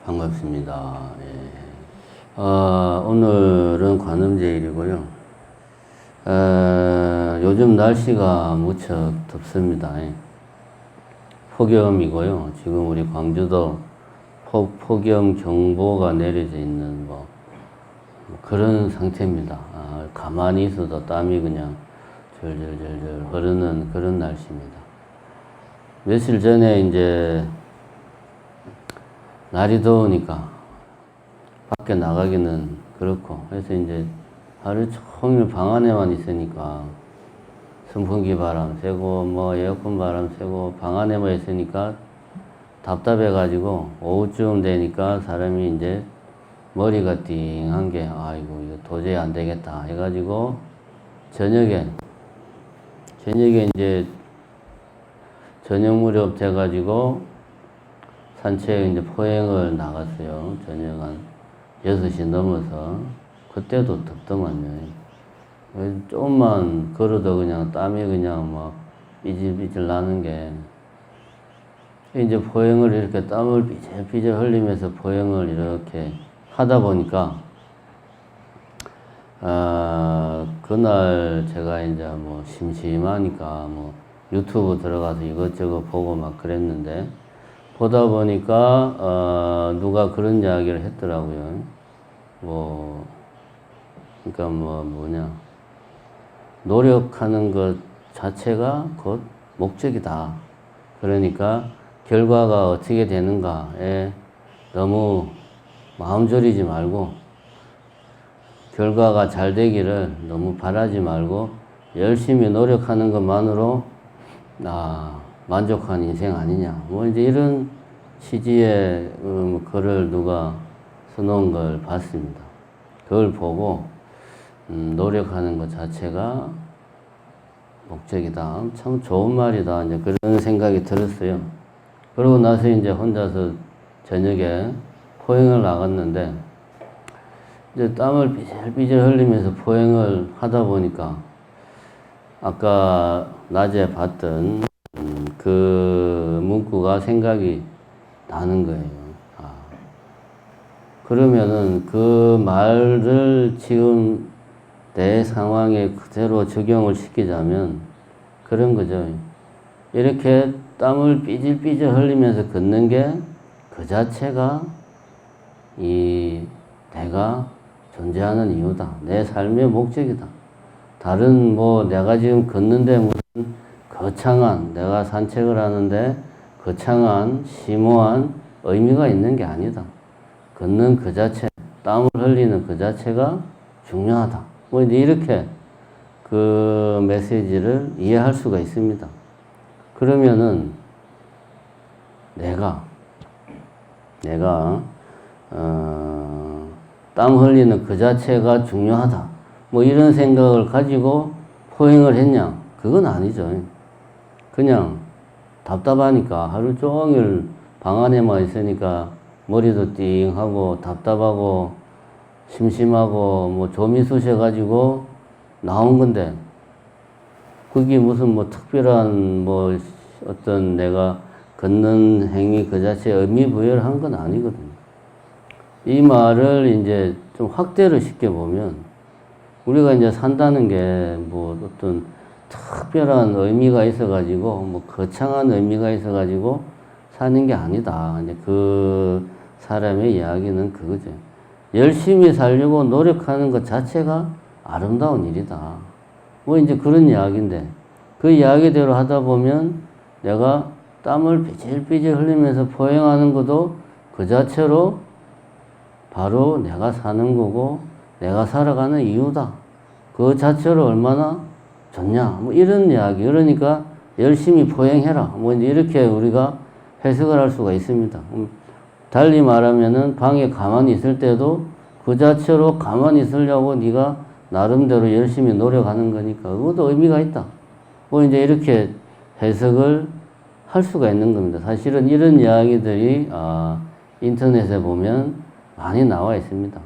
반갑습니다. 예. 오늘은 관음제일이고요. 요즘 날씨가 무척 덥습니다. 예. 폭염이고요. 지금 우리 광주도 폭염 경보가 내려져 있는 그런 상태입니다. 가만히 있어도 땀이 그냥 절절절절 흐르는 그런 날씨입니다. 며칠 전에 이제 날이 더우니까 밖에 나가기는 그렇고, 그래서 이제 하루 종일 방 안에만 있으니까 선풍기 바람 쐬고 에어컨 바람 쐬고 방 안에만 있으니까 답답해가지고 오후쯤 되니까 사람이 이제 머리가 띵한 게 아이고 이거 도저히 안 되겠다 해가지고 저녁에 이제 저녁 무렵 돼가지고 산책 이제 포행을 나갔어요. 저녁 한 6시 넘어서. 그때도 덥더만요. 조금만 걸어도 그냥 땀이 그냥 막 삐질삐질 나는 게, 이제 포행을 이렇게 땀을 삐질삐질 흘리면서 포행을 이렇게 하다 보니까, 그날 제가 이제 심심하니까 유튜브 들어가서 이것저것 보고 막 그랬는데, 보다 보니까 누가 그런 이야기를 했더라고요. 그러니까 노력하는 것 자체가 곧 목적이다. 그러니까 결과가 어떻게 되는가에 너무 마음 졸이지 말고, 결과가 잘 되기를 너무 바라지 말고 열심히 노력하는 것만으로 만족한 인생 아니냐. 이제 이런 취지의 글을 누가 써놓은 걸 봤습니다. 그걸 보고, 노력하는 것 자체가 목적이다. 참 좋은 말이다. 이제 그런 생각이 들었어요. 그러고 나서 이제 혼자서 저녁에 포행을 나갔는데, 이제 땀을 삐질삐질 흘리면서 포행을 하다 보니까, 아까 낮에 봤던 그 문구가 생각이 나는 거예요. 그러면은 그 말을 지금 내 상황에 그대로 적용을 시키자면 그런 거죠. 이렇게 땀을 삐질삐질 흘리면서 걷는 게 그 자체가 내가 존재하는 이유다. 내 삶의 목적이다. 다른 내가 지금 걷는데 무슨 거창한, 내가 산책을 하는데 거창한 심오한 의미가 있는 게 아니다. 걷는 그 자체, 땀을 흘리는 그 자체가 중요하다. 이제 이렇게 그 메시지를 이해할 수가 있습니다. 그러면은 내가 땀 흘리는 그 자체가 중요하다. 이런 생각을 가지고 포행을 했냐? 그건 아니죠. 그냥 답답하니까 하루 종일 방 안에만 있으니까 머리도 띵하고 답답하고 심심하고 좀이 쑤셔가지고 나온 건데, 그게 무슨 특별한 어떤 내가 걷는 행위 그 자체에 의미 부여를 한 건 아니거든요. 이 말을 이제 좀 확대를 시켜보면, 우리가 이제 산다는 게 어떤 특별한 의미가 있어가지고 거창한 의미가 있어가지고 사는 게 아니다. 이제 그 사람의 이야기는 그거죠. 열심히 살려고 노력하는 것 자체가 아름다운 일이다. 이제 그런 이야기인데, 그 이야기대로 하다 보면 내가 땀을 삐질삐질 흘리면서 포행하는 것도 그 자체로 바로 내가 사는 거고 내가 살아가는 이유다. 그 자체로 얼마나 좋냐. 이런 이야기. 그러니까 열심히 포행해라. 이제 이렇게 우리가 해석을 할 수가 있습니다. 달리 말하면은 방에 가만히 있을 때도 그 자체로 가만히 있으려고 네가 나름대로 열심히 노력하는 거니까 그것도 의미가 있다. 이제 이렇게 해석을 할 수가 있는 겁니다. 사실은 이런 이야기들이 인터넷에 보면 많이 나와 있습니다.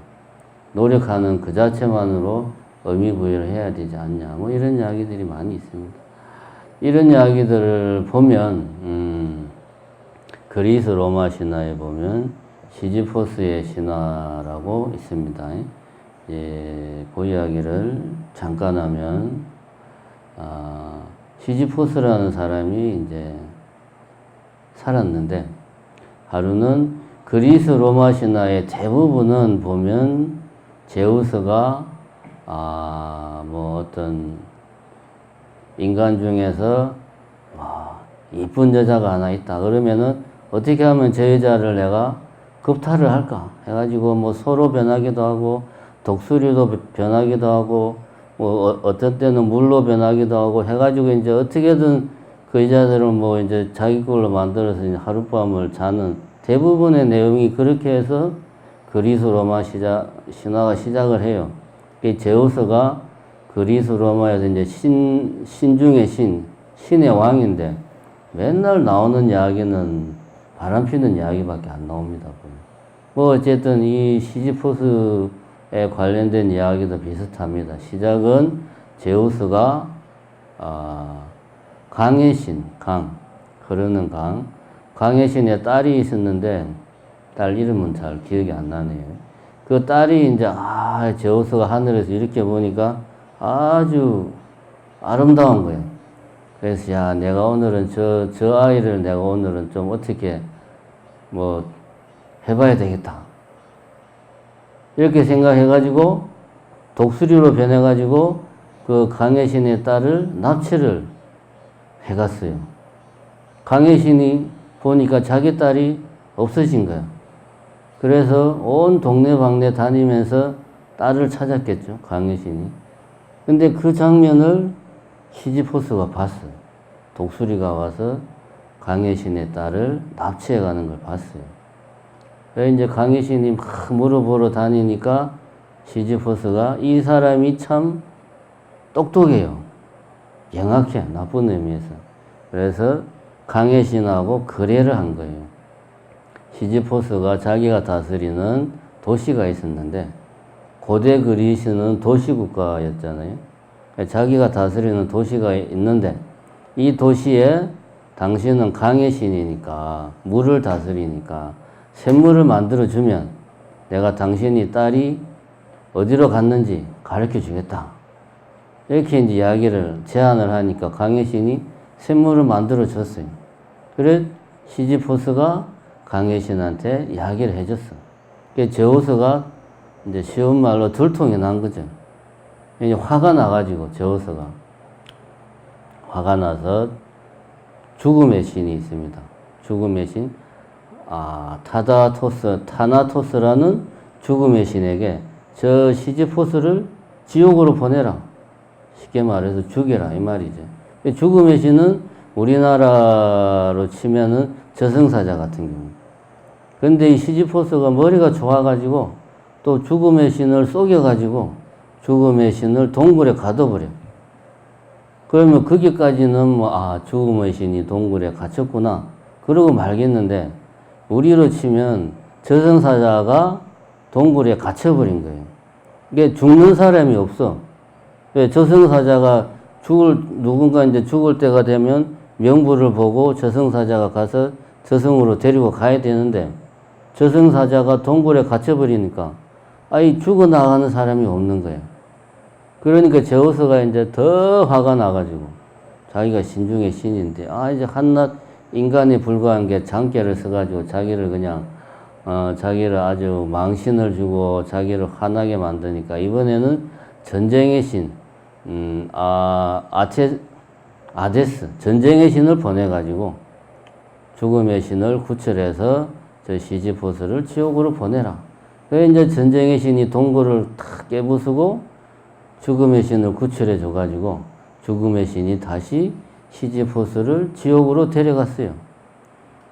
노력하는 그 자체만으로 의미 부여를 해야 되지 않냐. 이런 이야기들이 많이 있습니다. 이런 이야기들을 보면 그리스 로마 신화에 보면 시지포스의 신화라고 있습니다. 그 이야기를 잠깐 하면, 시지포스라는 사람이 이제 살았는데, 하루는 그리스 로마 신화의 대부분은 보면 제우스가 뭐 어떤 인간 중에서 이쁜 여자가 하나 있다 그러면은 어떻게 하면 저 여자를 내가 겁탈을 할까 해가지고 뭐 소로 변하기도 하고 독수리로 변하기도 하고 뭐 어떤 때는 물로 변하기도 하고 해가지고 이제 어떻게든 그 여자들은 뭐 이제 자기 걸로 만들어서 이제 하룻밤을 자는 대부분의 내용이 그렇게 해서 그리스 로마 신화가 시작을 해요. 제우스가 그리스 로마에서 이제 신 중의 신의 왕인데 맨날 나오는 이야기는 바람 피는 이야기밖에 안 나옵니다. 뭐 어쨌든 이 시지포스에 관련된 이야기도 비슷합니다. 시작은 제우스가 강의 신, 흐르는 강의 신의 딸이 있었는데 딸 이름은 잘 기억이 안 나네요. 그 딸이 이제 제우스가 하늘에서 이렇게 보니까 아주 아름다운 거예요. 그래서 야 내가 오늘은 저 아이를 내가 오늘은 좀 어떻게 뭐 해봐야 되겠다. 이렇게 생각해가지고 독수리로 변해가지고 그 강의 신의 딸을 납치를 해갔어요. 강의 신이 보니까 자기 딸이 없어진 거야. 그래서 온 동네방네 다니면서 딸을 찾았겠죠. 강의 신이. 근데 그 장면을 시지포스가 봤어요. 독수리가 와서 강의 신의 딸을 납치해 가는 걸 봤어요. 그래서 이제 강의 신이 막 물어보러 다니니까 시지포스가 이 사람이 참 똑똑해요. 영악해. 나쁜 의미에서. 그래서 강의 신하고 거래를 한 거예요. 시지포스가 자기가 다스리는 도시가 있었는데 고대 그리스는 도시국가였잖아요. 자기가 다스리는 도시가 있는데 이 도시에 당신은 강의 신이니까 물을 다스리니까 샘물을 만들어주면 내가 당신이 딸이 어디로 갔는지 가르쳐 주겠다. 이렇게 이제 이야기를 제안을 하니까 강의 신이 샘물을 만들어 줬어요. 그래 시지포스가 강의 신한테 이야기를 해줬어. 제우스가 이제 쉬운 말로 들통이 난 거죠. 이제 화가 나가지고 제우스가 화가 나서 죽음의 신이 있습니다. 죽음의 신, 타나토스라는 죽음의 신에게 저 시지포스를 지옥으로 보내라. 쉽게 말해서 죽여라 이 말이죠. 죽음의 신은 우리나라로 치면은 저승사자 같은 경우. 근데 이 시지포스가 머리가 좋아가지고 또 죽음의 신을 속여가지고 죽음의 신을 동굴에 가둬버려. 그러면 거기까지는 뭐, 죽음의 신이 동굴에 갇혔구나. 그러고 말겠는데, 우리로 치면 저승사자가 동굴에 갇혀버린 거예요. 이게 죽는 사람이 없어. 왜 저승사자가 누군가 이제 죽을 때가 되면 명부를 보고 저승사자가 가서 저승으로 데리고 가야 되는데, 저승사자가 동굴에 갇혀버리니까, 이 죽어나가는 사람이 없는 거예요. 그러니까 제우스가 이제 더 화가 나가지고 자기가 신중의 신인데 이제 한낱 인간에 불과한 게 장깨를 써가지고 자기를 그냥 자기를 아주 망신을 주고 자기를 화나게 만드니까 이번에는 전쟁의 신 아데스 전쟁의 신을 보내가지고 죽음의 신을 구출해서 저 시지포스를 지옥으로 보내라. 그래서 이제 전쟁의 신이 동굴을 탁 깨부수고 죽음의 신을 구출해 줘가지고 죽음의 신이 다시 시지포스를 지옥으로 데려갔어요.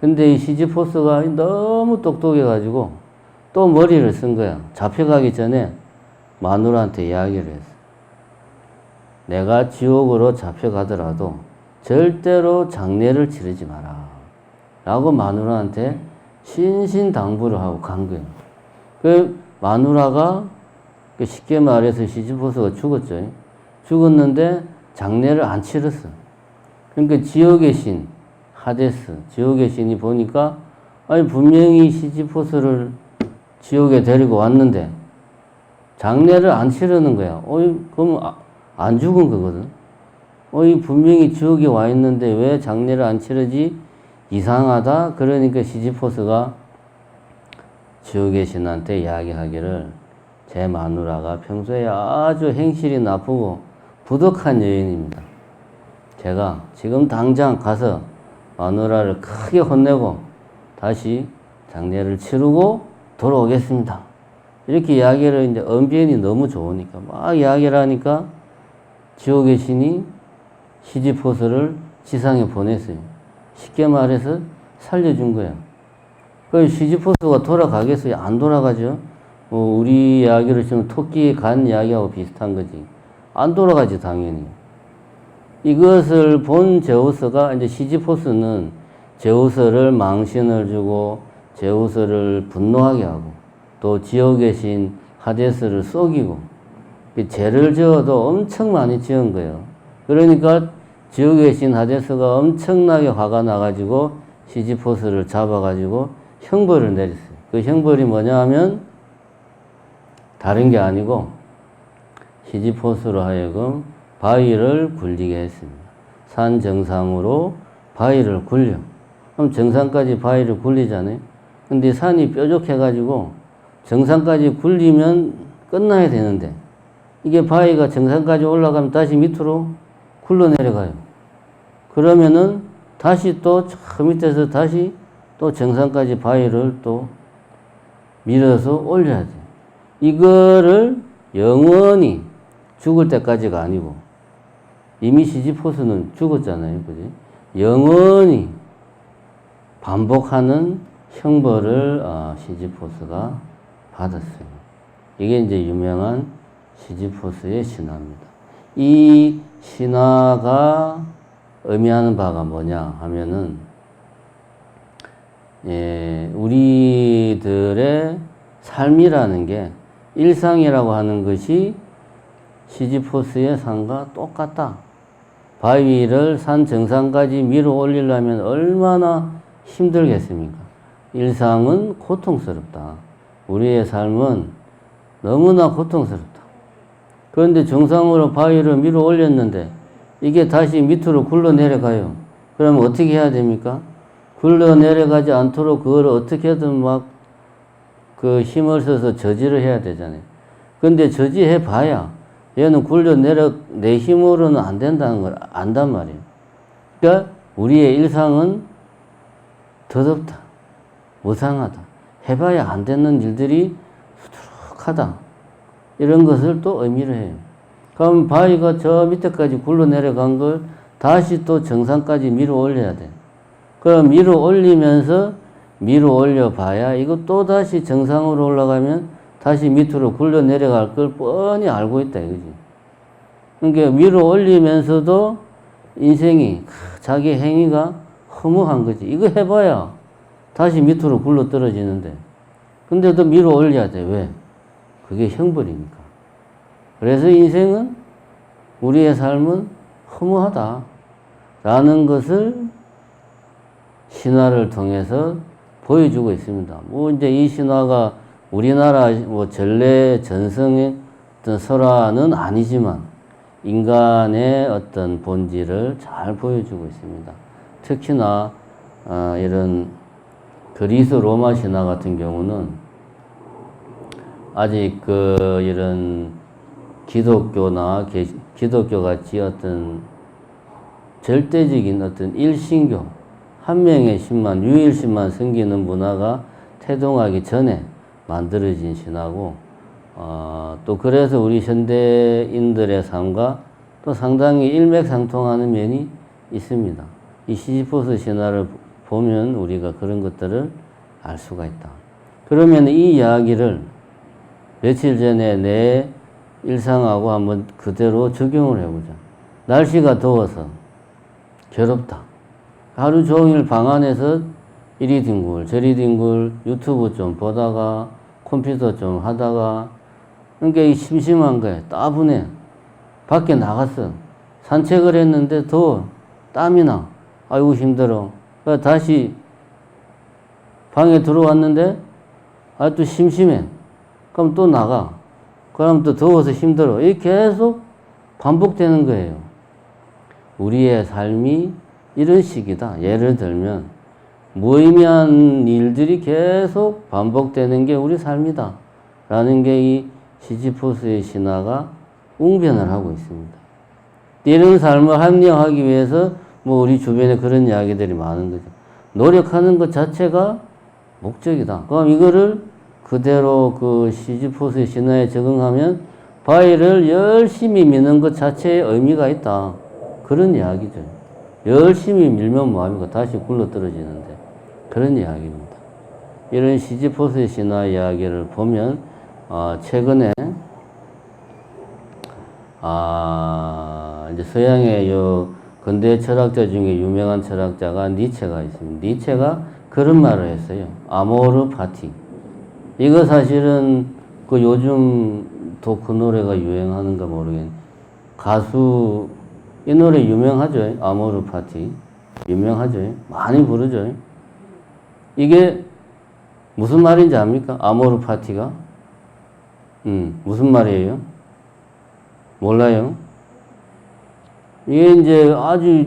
근데 이 시지포스가 너무 똑똑해가지고 또 머리를 쓴 거야. 잡혀가기 전에 마누라한테 이야기를 했어. 내가 지옥으로 잡혀가더라도 절대로 장례를 치르지 마라. 라고 마누라한테 신신당부를 하고 간 거예요. 그 마누라가 쉽게 말해서 시지포스가 죽었죠. 죽었는데 장례를 안 치렀어. 그러니까 지옥의 신, 하데스, 지옥의 신이 보니까 아니, 분명히 시지포스를 지옥에 데리고 왔는데, 장례를 안 치르는 거야. 그럼 안 죽은 거거든. 분명히 지옥에 와 있는데 왜 장례를 안 치르지? 이상하다. 그러니까 시지포스가 지옥의 신한테 이야기하기를, 제 마누라가 평소에 아주 행실이 나쁘고 부덕한 여인입니다. 제가 지금 당장 가서 마누라를 크게 혼내고 다시 장례를 치르고 돌아오겠습니다. 이렇게 이야기를 이제 언변이 너무 좋으니까 막 이야기를 하니까 지옥의 신이 시지포스를 지상에 보냈어요. 쉽게 말해서 살려준 거예요. 그 시지포스가 돌아가겠어요? 안 돌아가죠? 우리 이야기로 치면 토끼의 간 이야기하고 비슷한 거지. 안 돌아가지, 당연히. 이것을 본 제우스가, 이제 시지포스는 제우스를 망신을 주고 제우스를 분노하게 하고 또 지옥의 신 하데스를 속이고 죄를 지어도 엄청 많이 지은 거예요. 그러니까 지옥의 신 하데스가 엄청나게 화가 나가지고 시지포스를 잡아가지고 형벌을 내렸어요. 그 형벌이 뭐냐 하면 다른 게 아니고 시지포스로 하여금 바위를 굴리게 했습니다. 산 정상으로 바위를 굴려. 그럼 정상까지 바위를 굴리잖아요. 근데 산이 뾰족해가지고 정상까지 굴리면 끝나야 되는데 이게 바위가 정상까지 올라가면 다시 밑으로 굴러 내려가요. 그러면은 다시 또 저 밑에서 다시 또 정상까지 바위를 또 밀어서 올려야 돼요. 이거를 영원히 죽을 때까지가 아니고 이미 시지포스는 죽었잖아요. 그지? 영원히 반복하는 형벌을 시지포스가 받았어요. 이게 이제 유명한 시지포스의 신화입니다. 이 신화가 의미하는 바가 뭐냐 하면은, 우리들의 삶이라는 게 일상이라고 하는 것이 시지포스의 삶과 똑같다. 바위를 산 정상까지 밀어 올리려면 얼마나 힘들겠습니까? 일상은 고통스럽다. 우리의 삶은 너무나 고통스럽다. 그런데 정상으로 바위를 밀어 올렸는데 이게 다시 밑으로 굴러 내려가요. 그러면 어떻게 해야 됩니까? 굴러 내려가지 않도록 그걸 어떻게든 막 그 힘을 써서 저지를 해야 되잖아요. 근데 저지해 봐야 얘는 내 힘으로는 안 된다는 걸 안단 말이에요. 그러니까 우리의 일상은 더덥다, 무상하다, 해봐야 안 되는 일들이 수두룩하다. 이런 것을 또 의미를 해요. 그럼 바위가 저 밑에까지 굴러 내려간 걸 다시 또 정상까지 밀어 올려야 돼. 그럼 밀어 올리면서 밀어 올려 봐야 이거 또 다시 정상으로 올라가면 다시 밑으로 굴러 내려갈 걸 뻔히 알고 있다 이거지. 그러니까 밀어 올리면서도 인생이 자기 행위가 허무한 거지. 이거 해봐야 다시 밑으로 굴러 떨어지는데. 근데도 밀어 올려야 돼. 왜? 그게 형벌이니까. 그래서 인생은, 우리의 삶은 허무하다. 라는 것을 신화를 통해서 보여주고 있습니다. 이제 이 신화가 우리나라 전래 전성의 어떤 설화는 아니지만 인간의 어떤 본질을 잘 보여주고 있습니다. 특히나 이런 그리스 로마 신화 같은 경우는 아직 이런 기독교 같이 어떤 절대적인 어떤 일신교, 한 명의 신만, 유일신만 섬기는 문화가 태동하기 전에 만들어진 신화고, 또 그래서 우리 현대인들의 삶과 또 상당히 일맥상통하는 면이 있습니다. 이 시지포스 신화를 보면 우리가 그런 것들을 알 수가 있다. 그러면 이 이야기를 며칠 전에 내 일상하고 한번 그대로 적용을 해보자. 날씨가 더워서 괴롭다. 하루 종일 방 안에서 이리 뒹굴 저리 뒹굴 유튜브 좀 보다가 컴퓨터 좀 하다가, 그러니까 심심한 거야. 따분해. 밖에 나갔어. 산책을 했는데 더워. 땀이 나. 아이고 힘들어. 다시 방에 들어왔는데 또 심심해. 그럼 또 나가. 그럼 또 더워서 힘들어. 이게 계속 반복되는 거예요. 우리의 삶이 이런 식이다. 예를 들면 무의미한 일들이 계속 반복되는 게 우리 삶이다. 라는 게 이 시지포스의 신화가 웅변을 하고 있습니다. 이런 삶을 합리화하기 위해서 뭐 우리 주변에 그런 이야기들이 많은 거죠. 노력하는 것 자체가 목적이다. 그럼 이거를 그대로 그 시지포스의 신화에 적응하면 바위를 열심히 미는 것 자체에 의미가 있다. 그런 이야기죠. 열심히 밀면 뭐합니까? 다시 굴러 떨어지는데. 그런 이야기입니다. 이런 시지포스의 신화 이야기를 보면, 최근에, 이제 서양의 근대 철학자 중에 유명한 철학자가 니체가 있습니다. 니체가 그런 말을 했어요. 아모르 파티. 이거 사실은 그 요즘 또 그 노래가 유행하는가 모르겠네. 가수, 이 노래 유명하죠. 아모르 파티. 유명하죠. 많이 부르죠. 이게 무슨 말인지 압니까? 아모르 파티가? 무슨 말이에요? 몰라요? 이게 이제 아주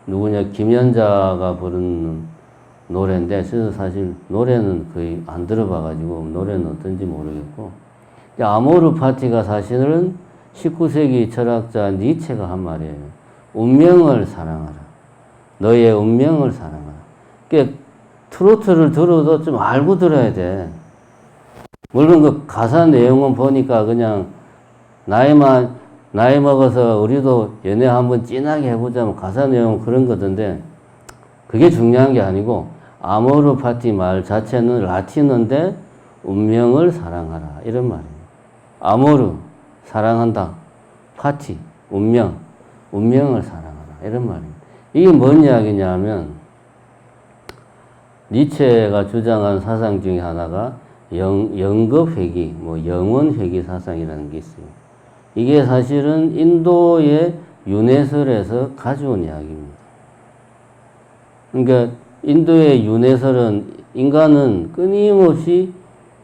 누구냐, 김연자가 부르는 노래인데, 그래서 사실 노래는 거의 안 들어봐가지고 노래는 어떤지 모르겠고, 아모르 파티가 사실은 19세기 철학자 니체가 한 말이에요. 운명을 사랑하라. 너의 운명을 사랑하라. 그러니까 트로트를 들어도 좀 알고 들어야 돼. 물론 그 가사 내용은 보니까 그냥 나이 먹어서 우리도 연애 한번 진하게 해보자면 가사 내용은 그런 거던데, 그게 중요한 게 아니고, 아모르 파티 말 자체는 라틴어인데 운명을 사랑하라 이런 말이에요. 아모르 사랑한다. 파티 운명을 사랑하라 이런 말입니다. 이게 뭔 이야기냐면 니체가 주장한 사상 중에 하나가 영겁회귀, 영혼회귀 사상이라는 게 있어요. 이게 사실은 인도의 윤회설에서 가져온 이야기입니다. 그러니까 인도의 윤회설은 인간은 끊임없이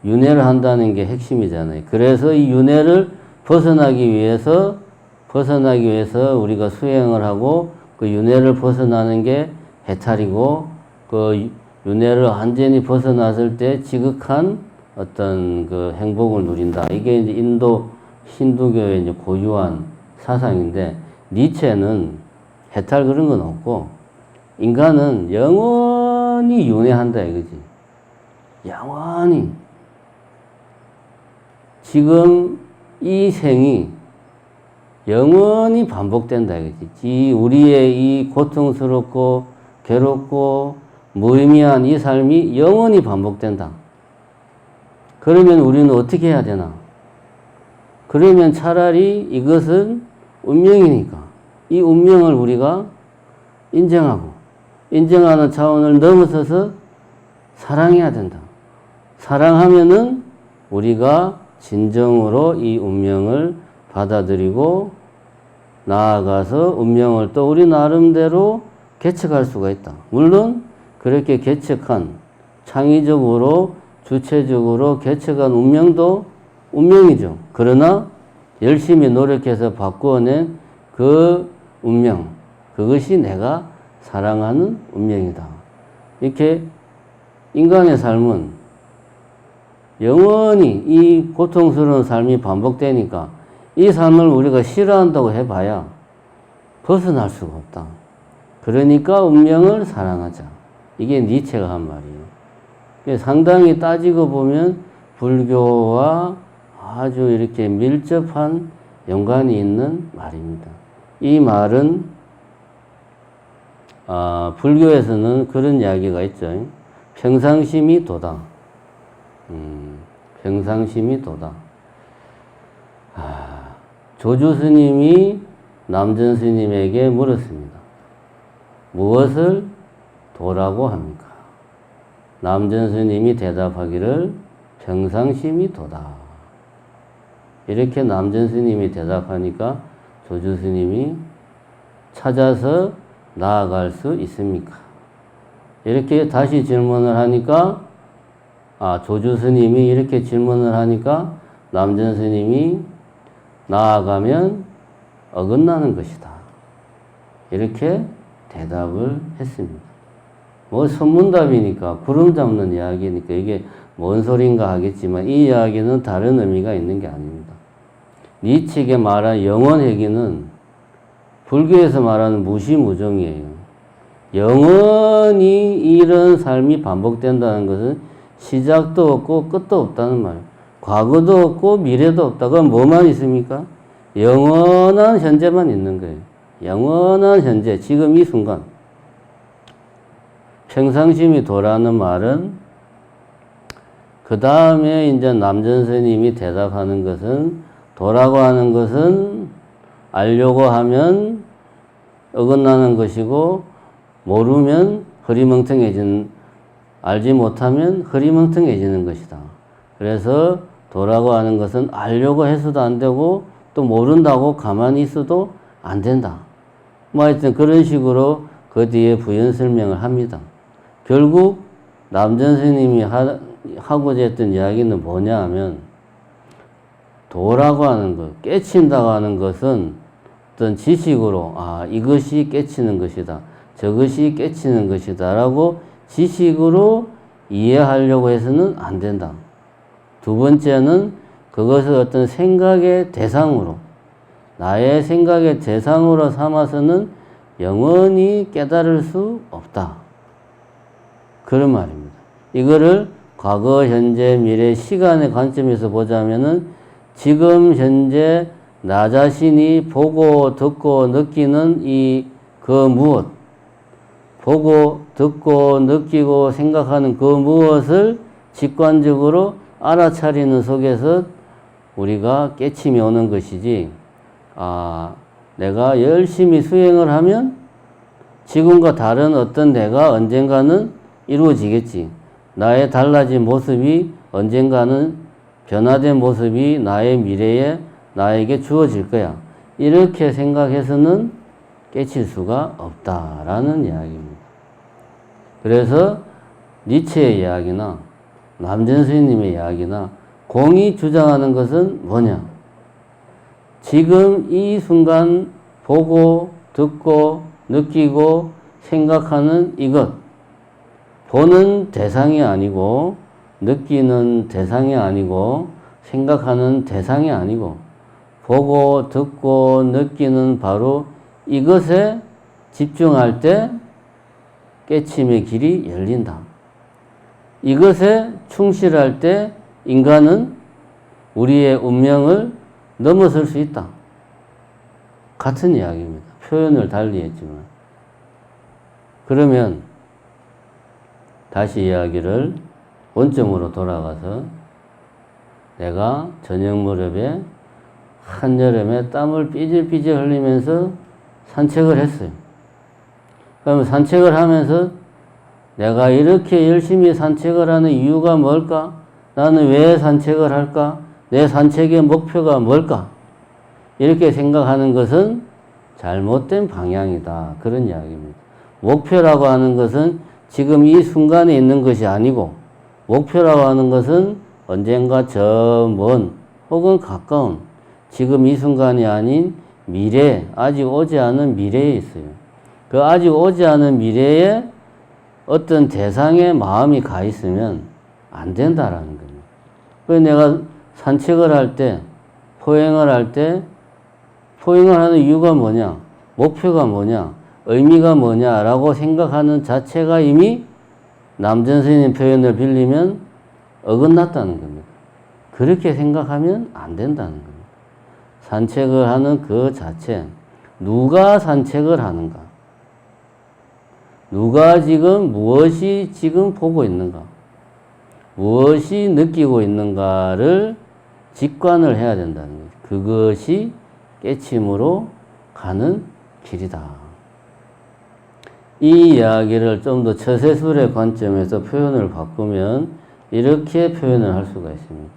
윤회를 한다는 게 핵심이잖아요. 그래서 이 윤회를 벗어나기 위해서 우리가 수행을 하고 그 윤회를 벗어나는 게 해탈이고, 그 윤회를 완전히 벗어났을 때 지극한 어떤 그 행복을 누린다. 이게 이제 인도 힌두교의 이제 고유한 사상인데, 니체는 해탈 그런 건 없고, 인간은 영원히 윤회한다 이거지. 영원히. 지금 이 생이 영원히 반복된다 이거지. 우리의 이 고통스럽고 괴롭고 무의미한 이 삶이 영원히 반복된다. 그러면 우리는 어떻게 해야 되나? 그러면 차라리 이것은 운명이니까 이 운명을 우리가 인정하는 차원을 넘어서서 사랑해야 된다. 사랑하면은 우리가 진정으로 이 운명을 받아들이고 나아가서 운명을 또 우리 나름대로 개척할 수가 있다. 물론 그렇게 개척한, 창의적으로 주체적으로 개척한 운명도 운명이죠. 그러나 열심히 노력해서 바꾸어낸 그 운명, 그것이 내가 사랑하는 운명이다. 이렇게 인간의 삶은 영원히 이 고통스러운 삶이 반복되니까 이 삶을 우리가 싫어한다고 해봐야 벗어날 수가 없다. 그러니까 운명을 사랑하자. 이게 니체가 한 말이에요. 상당히 따지고 보면 불교와 아주 이렇게 밀접한 연관이 있는 말입니다. 이 말은 불교에서는 그런 이야기가 있죠. 평상심이 도다. 평상심이 도다. 조주 스님이 남전 스님에게 물었습니다. 무엇을 도라고 합니까? 남전 스님이 대답하기를 평상심이 도다. 이렇게 남전 스님이 대답하니까 조주 스님이 찾아서 나아갈 수 있습니까? 이렇게 다시 질문을 하니까, 조주 스님이 이렇게 질문을 하니까 남전 스님이 나아가면 어긋나는 것이다. 이렇게 대답을 했습니다. 뭐 선문답이니까 구름 잡는 이야기니까 이게 뭔 소린가 하겠지만 이 이야기는 다른 의미가 있는 게 아닙니다. 니치에게 말한 영원회귀는 불교에서 말하는 무시무종이에요. 영원히 이런 삶이 반복된다는 것은 시작도 없고 끝도 없다는 말. 과거도 없고 미래도 없다. 그럼 뭐만 있습니까? 영원한 현재만 있는 거예요. 영원한 현재, 지금 이 순간. 평상심이 도라는 말은 그 다음에 이제 남전 스님이 대답하는 것은 도라고 하는 것은 알려고 하면 어긋나는 것이고 모르면 알지 못하면 흐리멍텅해지는 것이다. 그래서 도라고 하는 것은 알려고 해서도 안 되고 또 모른다고 가만히 있어도 안 된다. 뭐 하여튼 그런 식으로 그 뒤에 부연 설명을 합니다. 결국 남전 스님이 하고자 했던 이야기는 뭐냐 하면 도라고 하는 것, 깨친다고 하는 것은 어떤 지식으로 이것이 깨치는 것이다. 저것이 깨치는 것이다. 라고 지식으로 이해하려고 해서는 안 된다. 두 번째는 그것을 어떤 생각의 대상으로 나의 생각의 대상으로 삼아서는 영원히 깨달을 수 없다. 그런 말입니다. 이거를 과거, 현재, 미래, 시간의 관점에서 보자면은 지금 현재 나 자신이 보고 듣고 느끼는 그 무엇, 보고 듣고 느끼고 생각하는 그 무엇을 직관적으로 알아차리는 속에서 우리가 깨침이 오는 것이지, 내가 열심히 수행을 하면 지금과 다른 어떤 내가 언젠가는 이루어지겠지. 나의 달라진 모습이 언젠가는 변화된 모습이 나의 미래에 나에게 주어질 거야. 이렇게 생각해서는 깨칠 수가 없다라는 이야기입니다. 그래서 니체의 이야기나 남전 스님의 이야기나 공이 주장하는 것은 뭐냐? 지금 이 순간 보고 듣고 느끼고 생각하는 이것, 보는 대상이 아니고 느끼는 대상이 아니고 생각하는 대상이 아니고 보고 듣고 느끼는 바로 이것에 집중할 때 깨침의 길이 열린다. 이것에 충실할 때 인간은 우리의 운명을 넘어설 수 있다. 같은 이야기입니다. 표현을 달리 했지만. 그러면 다시 이야기를 원점으로 돌아가서 내가 저녁 무렵에 한여름에 땀을 삐질삐질 흘리면서 산책을 했어요. 그러면 산책을 하면서 내가 이렇게 열심히 산책을 하는 이유가 뭘까? 나는 왜 산책을 할까? 내 산책의 목표가 뭘까? 이렇게 생각하는 것은 잘못된 방향이다. 그런 이야기입니다. 목표라고 하는 것은 지금 이 순간에 있는 것이 아니고 목표라고 하는 것은 언젠가 저 먼 혹은 가까운 지금 이 순간이 아닌 미래, 아직 오지 않은 미래에 있어요. 그 아직 오지 않은 미래에 어떤 대상의 마음이 가 있으면 안 된다라는 겁니다. 그래서 내가 산책을 할 때, 포행을 할 때, 포행을 하는 이유가 뭐냐? 목표가 뭐냐? 의미가 뭐냐라고 생각하는 자체가 이미 남전 스님 표현을 빌리면 어긋났다는 겁니다. 그렇게 생각하면 안 된다는 겁니다. 산책을 하는 그 자체, 누가 산책을 하는가? 누가 지금 무엇이 지금 보고 있는가? 무엇이 느끼고 있는가를 직관을 해야 된다는 거죠. 그것이 깨침으로 가는 길이다. 이 이야기를 좀 더 처세술의 관점에서 표현을 바꾸면 이렇게 표현을 할 수가 있습니다.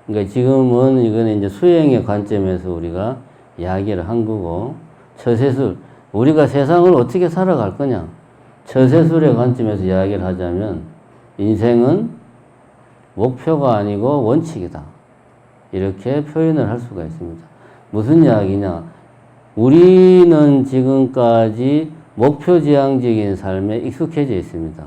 그러니까 지금은 이거는 이제 수행의 관점에서 우리가 이야기를 한 거고, 처세술, 우리가 세상을 어떻게 살아갈 거냐? 처세술의 관점에서 이야기를 하자면 인생은 목표가 아니고 원칙이다. 이렇게 표현을 할 수가 있습니다. 무슨 이야기냐? 우리는 지금까지 목표지향적인 삶에 익숙해져 있습니다.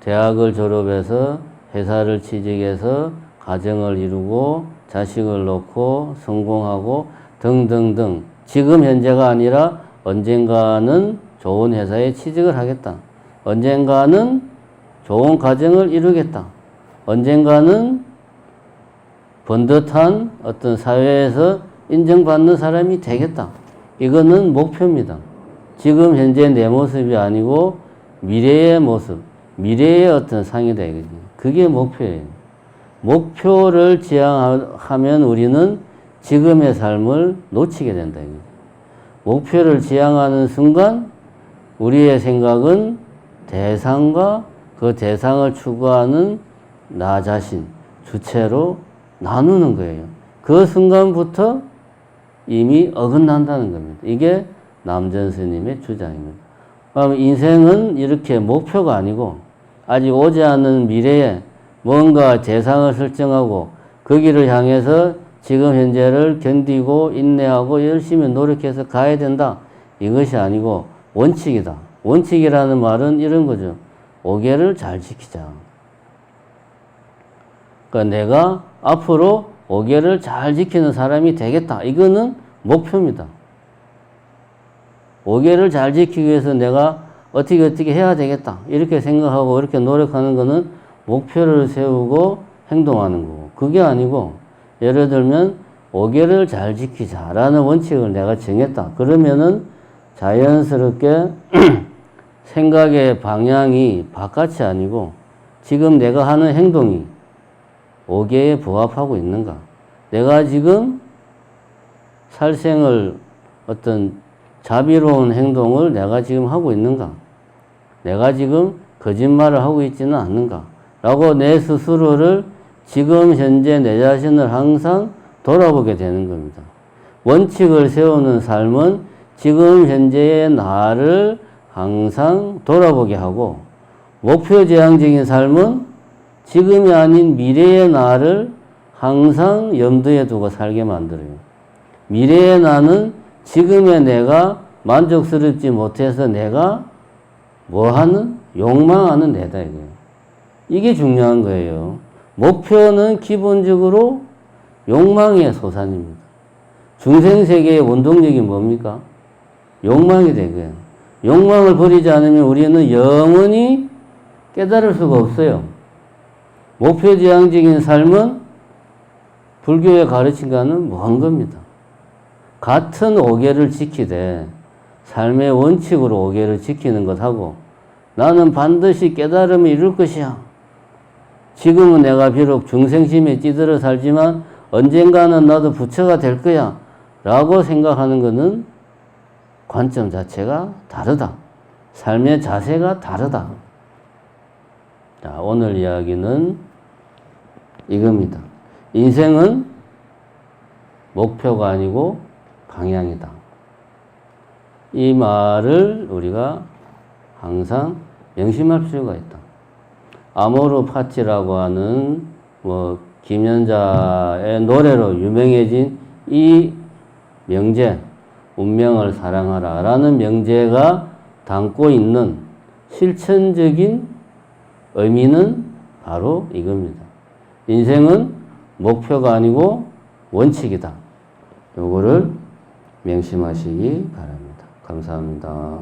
대학을 졸업해서 회사를 취직해서 가정을 이루고 자식을 놓고 성공하고 등등등. 지금 현재가 아니라 언젠가는 좋은 회사에 취직을 하겠다. 언젠가는 좋은 가정을 이루겠다. 언젠가는 번듯한 어떤 사회에서 인정받는 사람이 되겠다. 이거는 목표입니다. 지금 현재 내 모습이 아니고 미래의 모습, 미래의 어떤 상이다 이거지. 그게 목표예요. 목표를 지향하면 우리는 지금의 삶을 놓치게 된다 이거지. 목표를 지향하는 순간 우리의 생각은 대상과 그 대상을 추구하는 나 자신, 주체로 나누는 거예요. 그 순간부터 이미 어긋난다는 겁니다. 이게 남전 스님의 주장입니다. 그럼 인생은 이렇게 목표가 아니고 아직 오지 않은 미래에 뭔가 대상을 설정하고 거기를 향해서 지금 현재를 견디고 인내하고 열심히 노력해서 가야 된다. 이것이 아니고 원칙이다. 원칙이라는 말은 이런 거죠. 오계를 잘 지키자. 그러니까 내가 앞으로 오계를 잘 지키는 사람이 되겠다. 이거는 목표입니다. 오계를 잘 지키기 위해서 내가 어떻게 해야 되겠다. 이렇게 생각하고 이렇게 노력하는 거는 목표를 세우고 행동하는 거고. 그게 아니고 예를 들면 오계를 잘 지키자라는 원칙을 내가 정했다. 그러면은 자연스럽게 생각의 방향이 바깥이 아니고 지금 내가 하는 행동이 오계에 부합하고 있는가? 내가 지금 살생을 어떤 자비로운 행동을 내가 지금 하고 있는가? 내가 지금 거짓말을 하고 있지는 않는가? 라고 내 스스로를 지금 현재 내 자신을 항상 돌아보게 되는 겁니다. 원칙을 세우는 삶은 지금 현재의 나를 항상 돌아보게 하고 목표지향적인 삶은 지금이 아닌 미래의 나를 항상 염두에 두고 살게 만들어요. 미래의 나는 지금의 내가 만족스럽지 못해서 내가 뭐하는? 욕망하는 내다 이거예요. 이게 중요한 거예요. 목표는 기본적으로 욕망의 소산입니다. 중생세계의 원동력이 뭡니까? 욕망이 되고요. 욕망을 버리지 않으면 우리는 영원히 깨달을 수가 없어요. 목표지향적인 삶은 불교의 가르침과는 먼 겁니다. 같은 오계를 지키되 삶의 원칙으로 오계를 지키는 것하고 나는 반드시 깨달음을 이룰 것이야. 지금은 내가 비록 중생심에 찌들어 살지만 언젠가는 나도 부처가 될 거야 라고 생각하는 것은 관점 자체가 다르다. 삶의 자세가 다르다. 자, 오늘 이야기는 이겁니다. 인생은 목표가 아니고 방향이다. 이 말을 우리가 항상 명심할 필요가 있다. 아모르 파티라고 하는 김연자의 노래로 유명해진 이 명제, 운명을 사랑하라 라는 명제가 담고 있는 실천적인 의미는 바로 이겁니다. 인생은 목표가 아니고 원칙이다. 요거를 명심하시기 바랍니다. 감사합니다.